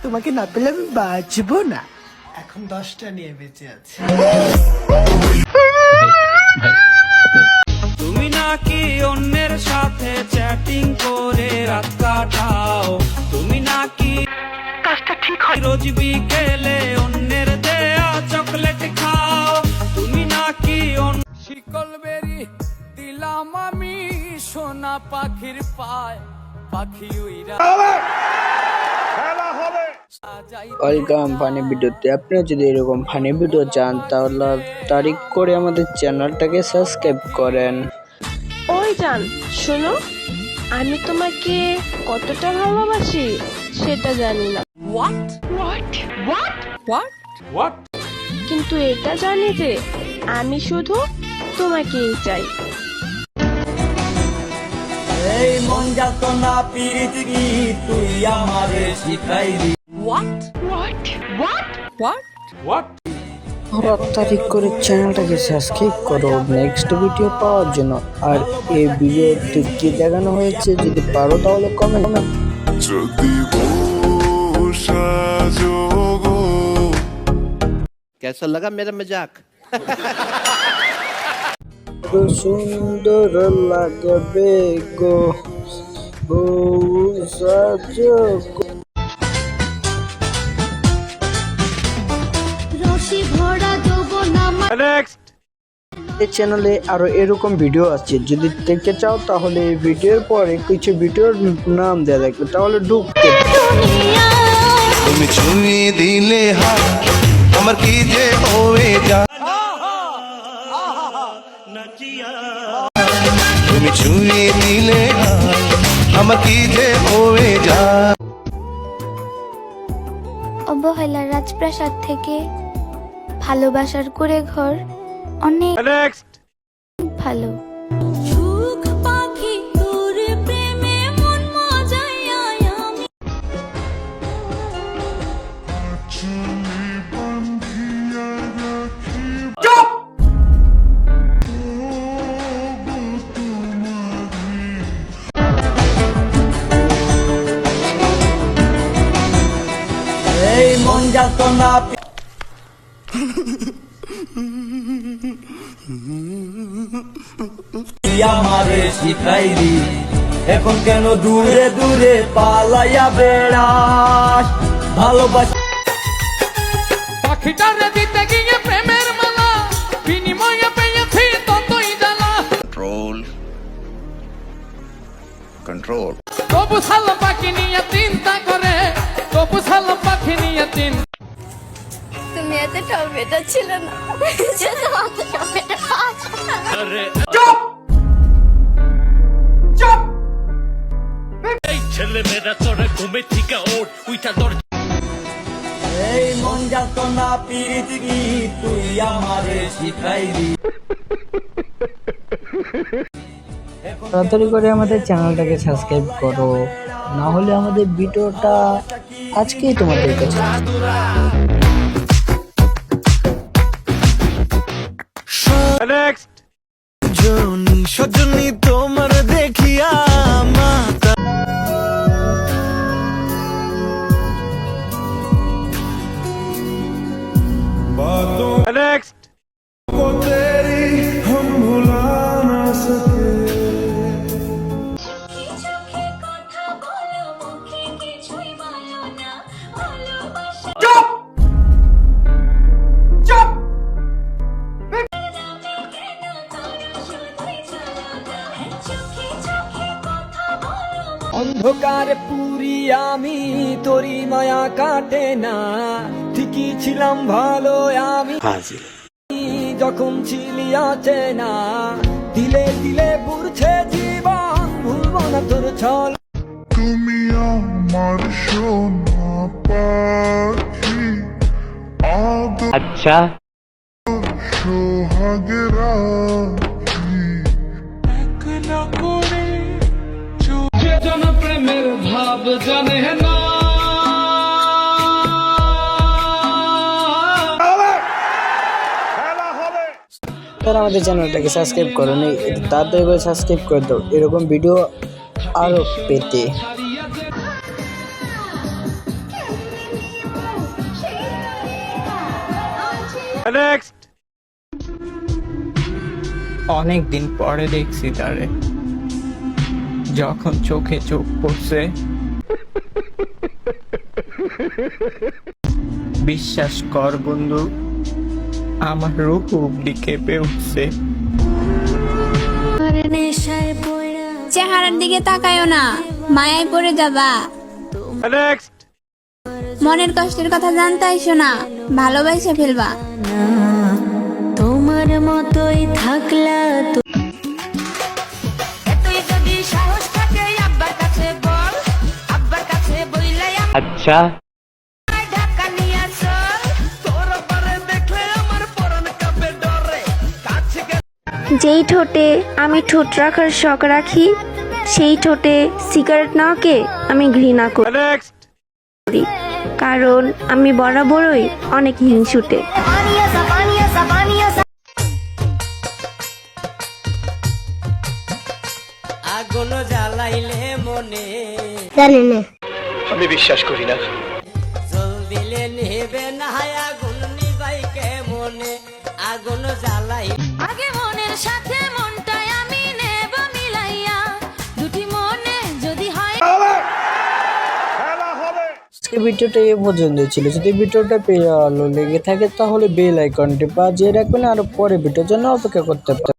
তোমাকে না পেলে আমি বাঁচবো না। এখন 10টা নিয়ে বেঁচে আছি। তুমি নাকি অন্যের সাথে চ্যাটিং করে রাত কাটাও, তুমি নাকি কাজটা ঠিক হয় রোজ বিকেলে অন্যের দেয়া চকলেট খাও, তুমি নাকি শিকল বেরি দিলাম আমি সোনা পাখির পায়, পাখি উইরা ওয়েলকাম ফানি ভিডিওতে। আপনারা যদি এরকম ফানি ভিডিও চান তাহলে তারিখ করে আমাদের চ্যানেলটাকে সাবস্ক্রাইব করেন। ওই জান শোনো, আমি তোমাকে কতটা ভালোবাসি সেটা জানি না, কিন্তু এটা জানি যে আমি শুধু তোমাকেই চাই। এই মন যাত না পিরিতি কি তুই আমারে শিখাইলি। আর তারিখ করে চ্যানেলটাকে সাবস্ক্রাইব করো নেক্সট ভিডিও পাওয়ার জন্য। আর এই ভিডিওতে কি দেখানো হয়েছে যদি পারো তাহলে কমেন্ট। कैसा लगा मेरा मजाक? সুন্দর লাগবে গো বউ সাজো। এই চ্যানেলে আরো এরকম ভিডিও আছে, যদি দেখতে চাও তাহলে এই ভিডিওর পরে কিছু ভিডিওর নাম দেওয়া থাকবে, তাহলে ঢুকতে। তুমি ছুঁয়ে দিলে হাত আমার কি যে হয়ে যায়, তুমি ছুঁয়ে দিলে হাত আমার কি যে হয়ে যায়। অবহেলার রাজপ্রাসাদ থেকে ভালোবাসার কুড়ে ঘর অনেক ভালো। এই মন যাত না তুই আমারে শিখাইলি, এখন কেন দূরে দূরে পালাইয়া বেড়াস। ভালোবাসা পাখিটারে দিতে গিয়ে প্রেমের মালা, বিনিময়ে পেয়েছি ততই জ্বালা। কন্ট্রোল তবু সাল পাখি নিয়ে চিন্তা করে, তবু সাল পাখি নিয়ে চিন্তা। তুমি এত টমেটো ছিল না, ছেলে মেয়েরা তোরা ঘুমে থেকে ওঠ উইটা তোর। এই মন যাত না পিরিতি কি তুই আমারে শিখাইলি। তাড়াতাড়ি করে আমাদের চ্যানেলটাকে সাবস্ক্রাইব করো, না হলে আমাদের ভিডিওটা আজকেই তোমাদের কাছে। সজনী তোমার দেখিয়া মাতা नेक्स्ट वो तेरी हम भुला ना सके। অন্ধকার পুরি আমি তোরি মায়া কাটে না, ঠিকই ছিলাম ভালো আমি যখন ছিলি আছে না, দিলে দিলে পুরছে জীবন ভুলব না তোর ছল। তুমি আমার সোনা পাখি, আচ্ছা সোহাগের রাখি। জন প্রেমের ভাব জানে না, তারা আমাদের চ্যানেলটাকে সাবস্ক্রাইব করো, তাড়াতাড়ি করে সাবস্ক্রাইব করে দাও এরকম ভিডিও আরো পেতে। অনেক দিন পরে দেখছি তারে, যখন চোখে চোখ পড়ছে বিশ্বাস কর বন্ধু, আমার রূপ অব্দি কেঁপে উঠছে। চেহারার দিকে তাকায়ও না, মায়ায় পড়ে যাবা। মনের কষ্টের কথা জানতে আইসো না, ভালোবাসা ফেলবা। তোমার মতোই থাকলা আচ্ছা যেই ঠোঁটে আমি ঠোঁট রাখার শখ রাখি, সেই ঠোঁটে সিগারেট নাওকে আমি ঘৃণা করি, কারণ আমি বরাবরই অনেক হিংসুটে। আগুন জ্বালাইলে মনে জানি না আমি বিশ্বাস করি না। জল দিলে নেবে না, আগুন নিবাই কে মনে, আগুন জ্বালাই আগে মনের সাথে মনটাই আমি নেব মিলাইয়া, দুটি মনে যদি হয়। আজকে ভিডিওটা এ পর্যন্ত ছিল। যদি ভিডিওটা ভালো লেগে থাকে তাহলে বেল আইকনটি বাজিয়ে রাখবেন, আর পরে ভিডিওর জন্য অপেক্ষা করতে পারেন।